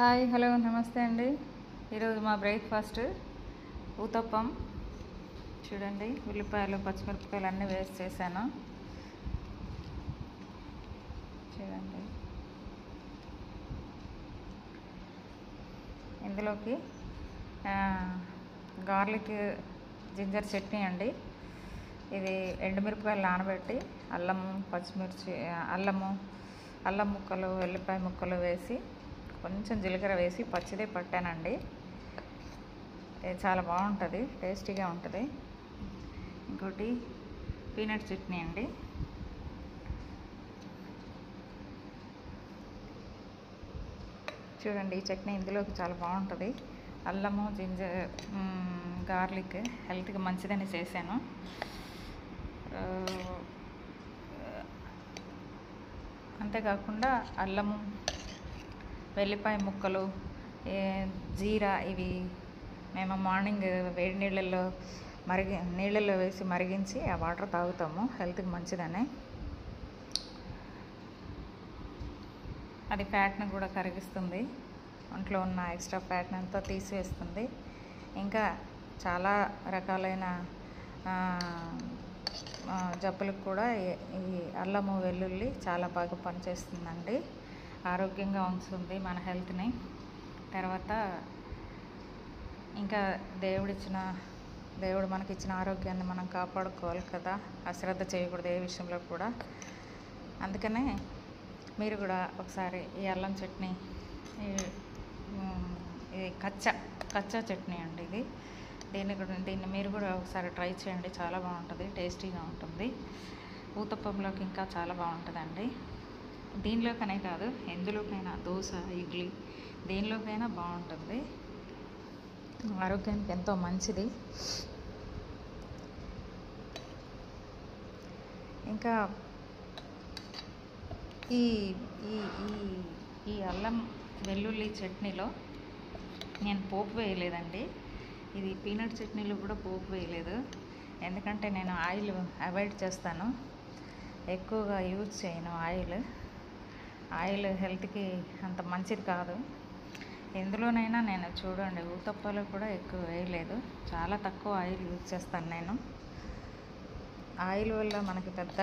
Hi hello నమస్తే అండి. ఈరోజు మా బ్రేక్ఫాస్ట్ ఊతప్పం. చూడండి, ఉల్లిపాయలు పచ్చిమిరపకాయలు అన్నీ వేస్ట్ చేశాను. చూడండి, ఇందులోకి గార్లిక్ జింజర్ చట్నీ అండి. ఇది ఎండుమిరపకాయలు నానబెట్టి పచ్చిమిర్చి అల్లం ముక్కలు వెల్లిపాయ ముక్కలు వేసి కొంచెం జీలకర్ర వేసి పచ్చిదే పట్టానండి. ఇది చాలా బాగుంటుంది, టేస్టీగా ఉంటుంది. ఇంకోటి పీనట్ చట్నీ అండి. చూడండి, ఈ చట్నీ ఇందులోకి చాలా బాగుంటుంది. అల్లము జింజర్ గార్లిక్ హెల్త్కి మంచిదని చేశాను. అంతేకాకుండా అల్లము వెల్లిపాయ ముక్కలు జీరా ఇవి మేము మార్నింగ్ వేడి నీళ్ళల్లో వేసి మరిగించి ఆ వాటర్ తాగుతాము, హెల్త్కి మంచిదని. అది ఫ్యాట్ని కూడా కరిగిస్తుంది, ఒంట్లో ఉన్న ఎక్స్ట్రా ఫ్యాట్ని అంతా తీసివేస్తుంది. ఇంకా చాలా రకాలైన జబ్బులకు కూడా ఈ అల్లము వెల్లుల్లి చాలా బాగా పనిచేస్తుందండి. ఆరోగ్యంగా ఉంచుతుంది మన హెల్త్ని. తర్వాత ఇంకా దేవుడు మనకిచ్చిన ఆరోగ్యాన్ని మనం కాపాడుకోవాలి కదా, అశ్రద్ధ చేయకూడదు ఏ విషయంలో కూడా. అందుకనే మీరు కూడా ఒకసారి ఈ అల్లం చట్నీ, ఇది కచ్చా చట్నీ అండి. దీన్ని మీరు కూడా ఒకసారి ట్రై చేయండి, చాలా బాగుంటుంది, టేస్టీగా ఉంటుంది. ఊతప్పంలోకి ఇంకా చాలా బాగుంటుందండి. దీనిలోకనే కాదు, ఎందులోకైనా దోశ ఇడ్లీ దేనిలోకైనా బాగుంటుంది, ఆరోగ్యానికి ఎంతో మంచిది. ఇంకా ఈ ఈ ఈ అల్లం వెల్లుల్లి చట్నీలో నేను పోపు వేయలేదండి. ఇది పీనట్ చట్నీలో కూడా పోపు వేయలేదు, ఎందుకంటే నేను ఆయిల్ అవాయిడ్ చేస్తాను, ఎక్కువగా యూజ్ చేయను. ఆయిల్ హెల్త్కి అంత మంచిది కాదు. ఎందులోనైనా నేను చూడండి, ఊతప్పలో కూడా ఎక్కువ వేయలేదు, చాలా తక్కువ ఆయిల్ యూజ్ చేస్తాను నేను. ఆయిల్ వల్ల మనకి పెద్ద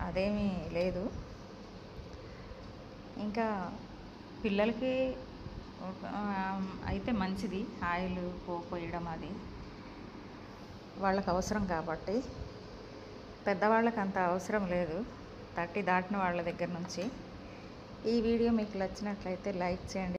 అదేమీ లేదు. ఇంకా పిల్లలకి అయితే మంచిది ఆయిల్ పోయడం, అది వాళ్ళకి అవసరం కాబట్టి. పెద్దవాళ్ళకి అంత అవసరం లేదు, 30 దాటిన వాళ్ళ దగ్గర నుంచి. ఈ వీడియో మీకు నచ్చినట్లయితే లైక్ చేయండి.